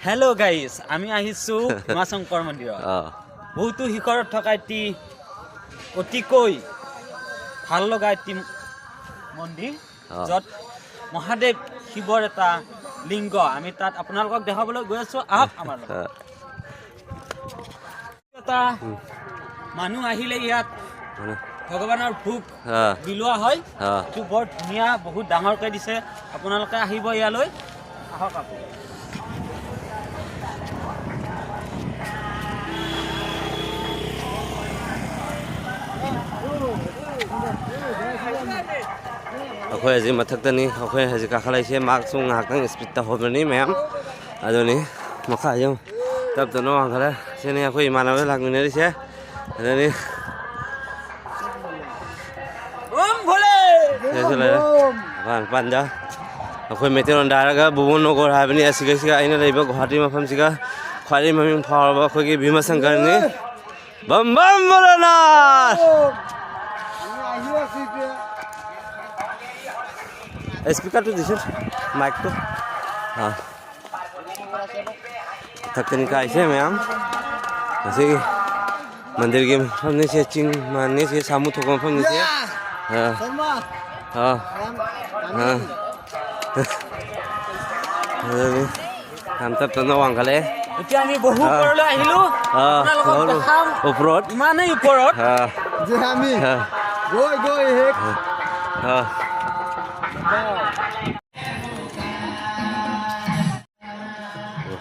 Hello' guys, আমি আহিছোঁ উমাশংকৰ মন্দিৰত। বহুতো শিখৰত থকা এটি অতিকৈ ভাল লগা এটি মন্দিৰ, য'ত মহাদেৱ শিৱৰ এটা লিংগ। আমি তাত আপোনালোকক দেখাবলৈ গৈ আছোঁ, আহক আমাৰ লগত। এটা মানুহ আহিলে ইয়াত ভগৱানৰ ভোগ বিলোৱা হয়। এইটো বৰ ধুনীয়া, বহুত ডাঙৰকৈ দিছে। আপোনালোকে আহিব ইয়ালৈ, আহক আপুনি। ꯑꯩꯈꯣꯏ ꯍꯧꯖꯤꯛ ꯃꯊꯛꯇꯅꯤ, ꯑꯩꯈꯣꯏ ꯍꯧꯖꯤꯛ ꯀꯥꯈꯠꯂꯛꯏꯁꯦ ꯃꯥꯔꯛꯁꯨ ꯉꯥꯏꯍꯥꯛꯇꯪ ꯁ꯭ꯄꯤꯠꯇ ꯍꯣꯕꯅꯤ ꯃꯌꯥꯝ, ꯑꯗꯨꯅꯤ ꯃꯈꯥ ꯌꯦꯡꯉꯨ ꯇꯞ ꯇꯞꯅ ꯋꯥꯡꯈꯠꯂꯦ꯫ ꯁꯤꯅꯤ ꯑꯩꯈꯣꯏ ꯏꯃꯥꯟꯅꯕ ꯂꯥꯛꯃꯤꯟꯅꯔꯤꯁꯦ, ꯑꯗꯨꯅꯤ ꯁꯤꯁꯨ ꯂꯩꯔꯦ ꯃꯄꯥꯟꯗ꯫ ꯑꯩꯈꯣꯏ ꯃꯩꯇꯩꯂꯣꯟꯗ ꯍꯥꯏꯔꯒ ꯕꯨꯕꯣꯟ ꯅꯣꯒꯔ ꯍꯥꯏꯕꯅꯤ꯫ ꯑꯁꯤꯒ ꯑꯩꯅ ꯂꯩꯕ ꯒꯨꯋꯥꯍꯥꯇꯤ ꯃꯐꯝꯁꯤꯒ ꯈ꯭ꯋꯥꯏꯗꯒꯤ ꯃꯃꯤꯡ ꯐꯥꯎꯔꯕ ꯑꯩꯈꯣꯏꯒꯤ ꯚꯤꯃ ꯁꯪꯀꯔꯅꯤ꯫ ꯕꯝ ꯕꯝ ꯚꯣꯂꯦꯅꯥꯊ! स्पीकर दिसे माइक तो हाँ थकनी का ऐसे मैम ऐसे मंदिर के हमने से चिंग मानने से सामू थोक हमने से हाँ हाँ हाँ हम तब तो नवांग कले এতিয়া আমি বহু ওপৰলৈ আহিলোঁ। আপোনালোকক দেখাম ওপৰত, ইমানেই ওপৰত যে আমি গৈ গৈ শেষ।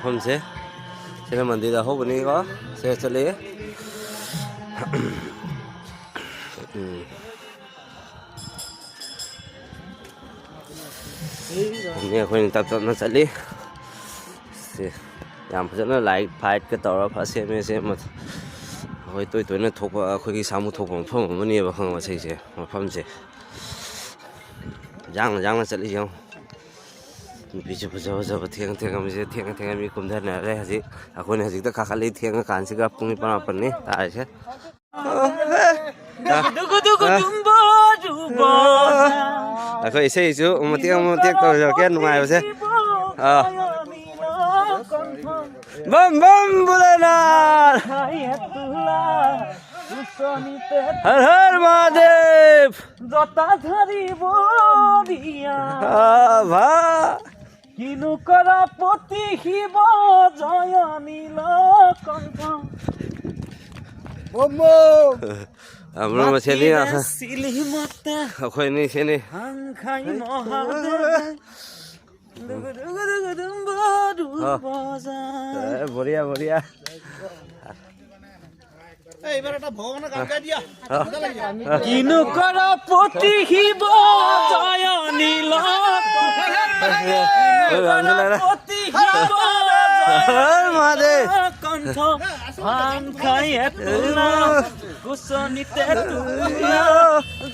हमसे सिर्फ मंदिर हो बनी को से चलिए ये कोई तब तब न चली से याम फजन लाइट फाइट के तौर पर से में से मत कोई तो न थोक कोई सामू थोक मफम मनी बखंग से मफम से जांग चली जाऊं ꯅꯨꯄꯤꯁꯨ ꯐꯖ ꯐꯖꯕ ꯊꯦꯡꯉ ꯃꯤ ꯀꯨꯝꯊꯅꯔꯦ꯫ ꯍꯧꯖꯤꯛ ꯑꯩꯈꯣꯏꯅ ꯍꯧꯖꯤꯛꯇ ꯀꯥꯈꯠꯂꯤ ꯊꯦꯡꯉ ꯀꯥꯟꯁꯤꯒ ꯄꯨꯡ 9-10 ꯇꯥꯔꯤꯁꯦ꯫ ꯑꯩꯈꯣꯏ ꯏꯁꯩꯁꯨ ꯃꯇꯦꯛ ꯇꯧꯖꯔꯛꯀꯦ ꯅꯨꯡꯉꯥꯏꯕꯁꯦ꯫ ꯕꯝ ꯕꯝ ꯚꯣꯂꯦꯅꯥꯊ! हर हर महादेव! জটাধাৰী বৰিয়া भा কিনো কৰা পতি শিৱ জয় নীলকণ্ঠ हाम्रो मछली চিলি মাতা अखोई नहीं से नहीं হাংখাই মহাদেৱ बढ़िया बढ़िया কিনো কৰা পতি শিৱ জয় নীলকণ্ঠ কণ্ঠ ভাং খাই কুচনিতে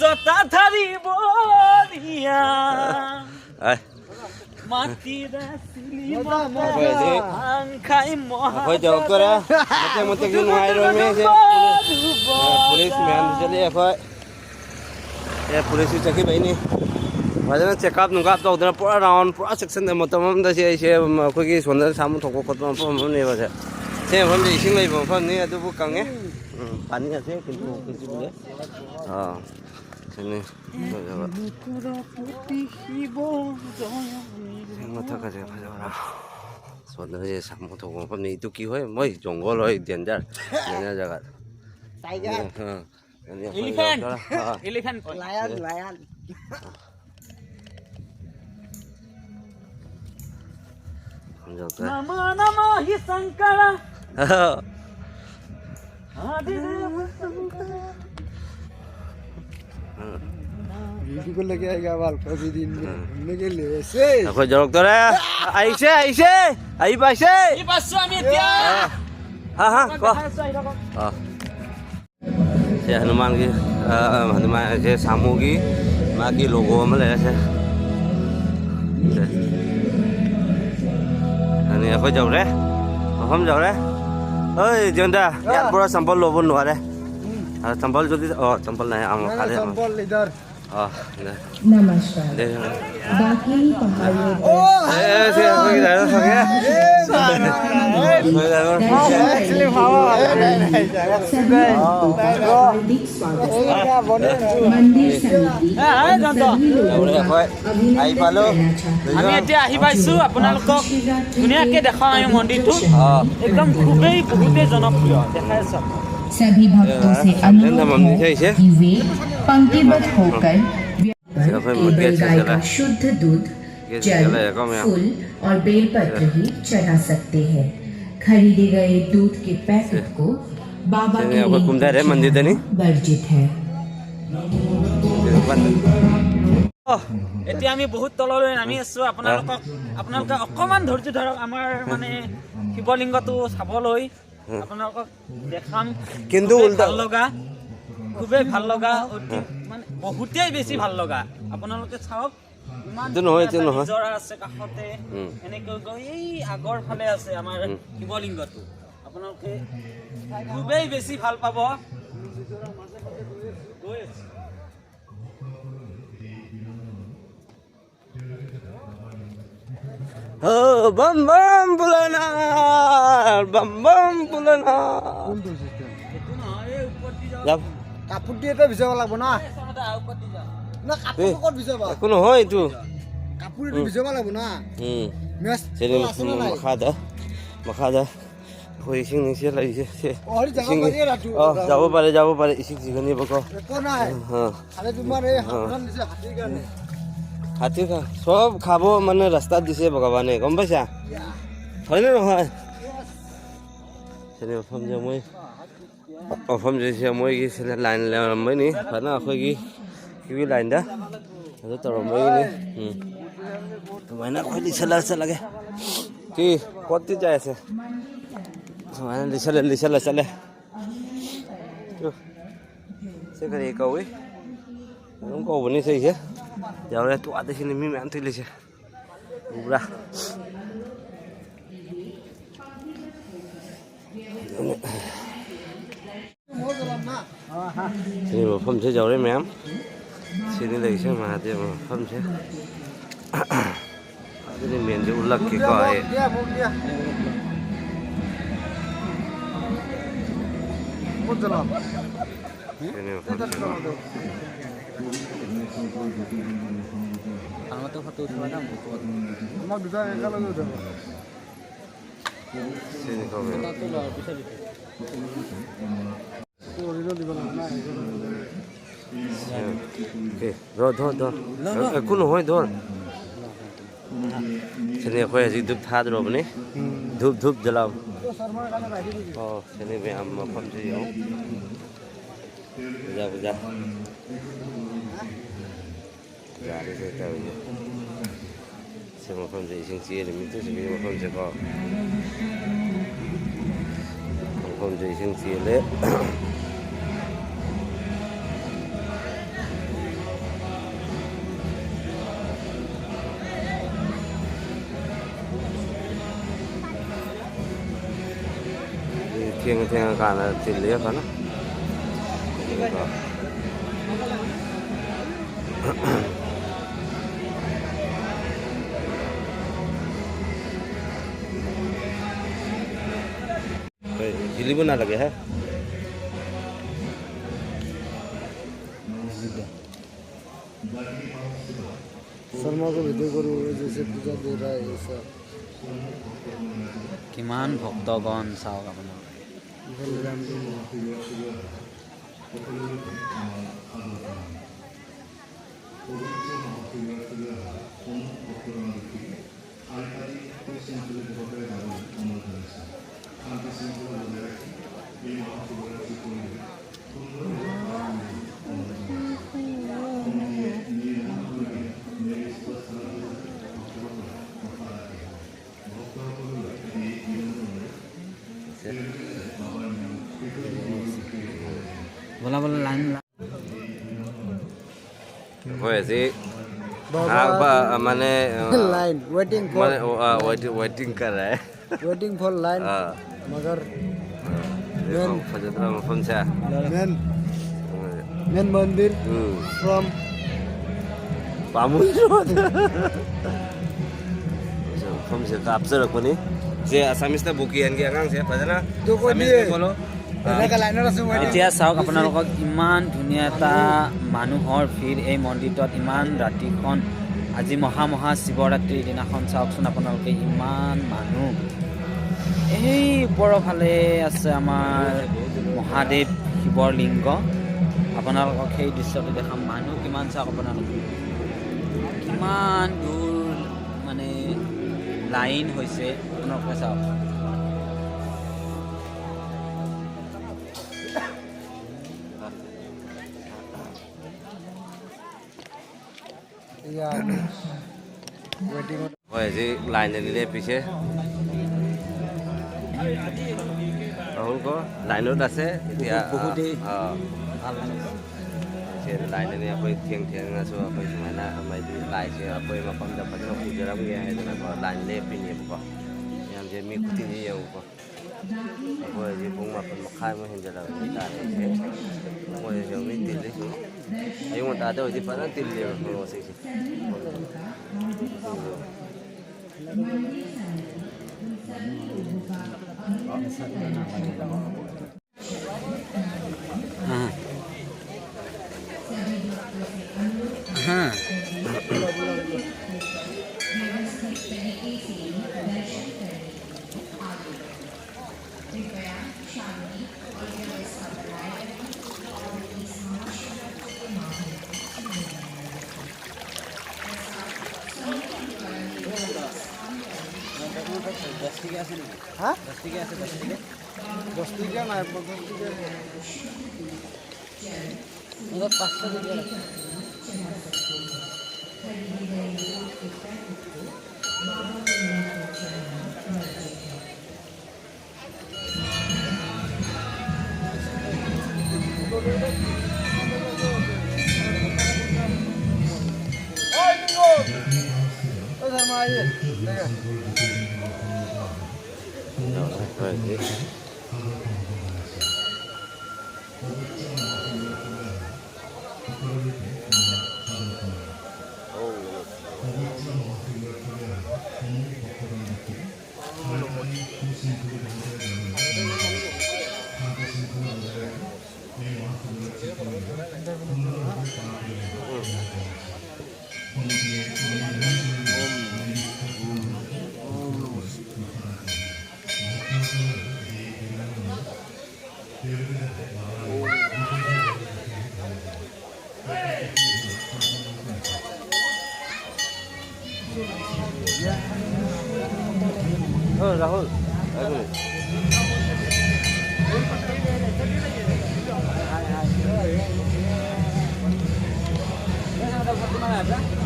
জটাধাৰী বৰিয়া মাটিৰে চিলি ভাং খাই अखोई डॉक्टर है मते की नुआई में से पुलिस मैन चली अखोई ये पुलिस चकी बहिनी फजन चेकअप नुकाप तौदना पूरा राउंड पूरा सेक्शन मतम से अखोई सोनदा सामू थोक खत मफम ने बसे से मफम इसिंग लैब मफम नि अदुबु कंगे पानी आसे किंतु किसी बुले हां सने मथा का फजरा सोनदा सामू थोक मफम नि तो की होय मै जंगल होय डेंजर जगह टाइगर हां एलिफेंट लायन नमो नमः हि शंकर आदिदेव शंकर वीडियो को लेके आएगा बाल कभी दिन में घूमने के लिए ऐसे अखोई डॉक्टर है ऐसे आई पासे इ पासो আমি এতিয়া हां को से हनुमान के सामू की माँ की लोगो में ले से अनि अखोई जाऊ रे हम जाऊ रे ओए जोंदा यार पूरा संबल लोबन नुआ रे संबल जल्दी संबल नहीं हम खा ले संबल इधर नमस्कार बाकी पहाड़ियों ए से कोई जाए सके एक्चुअली भावा मंदिर समिति আহি পালো আমি এতিয়া আহি পাইছোঁ আপোনালোকক ধুনীয়াকৈ দেখাওঁ আমি মন্দিৰটো একদম খুবেই বহুতেই জনপ্ৰিয় দেখাই আছোঁ सभी भक्तों से अनुरोध है कि वे पंक्तिबद्ध होकर केवल गाय का शुद्ध दूध जल फूल और बेलपत्र ही चढ़ा सकते हैं। खरीदे गए दूध के पैकेट को बाबा के लिए वर्जित है। এতিয়া আমি বহুত তললৈ নামি আছোঁ আপোনালোকে অকণমান ধৈৰ্য ধৰক আমাৰ মানে শিৱলিংগটো চাবলৈ আপোনালোকক দেখাম কিন্তু ভাল লগা খুবেই ভাল লগা মানে বহুতেই বেছি ভাল লগা আপোনালোকে চাওক ইমান নিজৰা আছে কাষতে এনেকৈ গৈ এই আগৰ ফালে আছে আমাৰ শিৱলিংগটো আপোনালোকে খুবেই বেছি ভাল পাব গৈ আছে bam bam bulana bam bam bulana যাব কাপোৰ দি এটা ভিজাব লাগিব না না কাপোৰ ক'ত ভিজাবা একো নহয় এইটো কাপোৰ দি ভিজাব লাগিব না মেছ চেনি মাখা দা ইচিং নিচে লাগিছে যাব পাৰে ইচিং চিকনি বক একো নাই খালি তোমাৰ এই হাতখন দিছে হাতীৰ কাৰণে হাতী চব খাব মানে ৰাস্তাত দিছে ভগৱানে গম পাইছা হয়নে নহয় চেনি অসম যে মই অসম যে মই গিয়েছিলে লাইন লেৰমৈ নি হয় না আখৈ কি লাইন দা সেইটো তৰমৈ নি মাইনা খৈ লিচালা লাগে কি ক'ত যাই আছে মাইনা লিচালা চালে sẽ cái gì cầu ấy không cầu vấn đề gì chứ giờ đây tụi anh xin mi mẹ thôi chứ ra thì một phong sẽ giàu đấy mẹ xin đi lấy xem mà thì một phong sẽ cái này miền chỗ lắc cái còi আমাৰতো photo উঠিবা না আমাক দুটা একেলগে উঠাব photo লোৱাৰ পিছত ধৰ একো নহয় ধৰ চেনি আকৌ আজি ধূপ থা ৰ'ব নে ধূপ জ্বলাম অঁ চেনি বেয়াম ফোন পূজা Gari saya tahu je. Saya makan saya iseng cia demi tu saya makan saya kau. Makan saya iseng cia le. Tiang kana tilia kana. Jili pun ada lagi, ha? Sharma को वीडियो करो जैसे पूजा दे रहा है ऐसा কিমান ভক্তগণ চাওক আপোনাৰ बोला line Boleh sih. Apa mana? line waiting for waiting कर रहा है. waiting for line मगर फोन से main मंदिर from Pamun Road. From से कापसे रखो नहीं. যে আছামিজটা বকি আনকি আঙাং সে পাজানা দুকো আছামিজ দিয়ে। বলো এনেকা লাইনত আছো মই এতিয়া চাওক আপোনালোকক ইমান ধুনীয়া এটা মানুহৰ ভিৰ এই মন্দিৰটোত ইমান ৰাতিখন আজি মহা শিৱৰাত্ৰিৰ দিনাখন চাওকচোন আপোনালোকে ইমান মানুহ এই ওপৰৰ ফালে আছে আমাৰ মহাদেৱ শিৱৰ লিংগ আপোনালোকক সেই দৃশ্যটো দেখাম মানুহ কিমান চাওক আপোনালোকে কিমান দূৰ মানে লাইন হৈছে আপোনালোকে চাওক ইয়া ওয়েটিং হয় যে লাইন দিলে পিছে ৰাহুল ক লাইনত আছে এতিয়া বহুতেই অঁ ভাল লাগিছে lain ini apa yang ngaso apa gimana sama itu lain sih apa yang makan dapat itu aku jarang ya itu apa lain lepin ya buka yang dia mengikuti ini ya buka apa dia pun makan makan mungkin jalan kita ini mau yang ini tilih sih ayo mau ada di mana tilih ya kalau sih हाँ হ্যাঁ 10 টিকা আছে 10 টিকা 10 টিকা নাই 50 টিকা ওটা 500 টাকা Oh Rahul, aku Mana ada?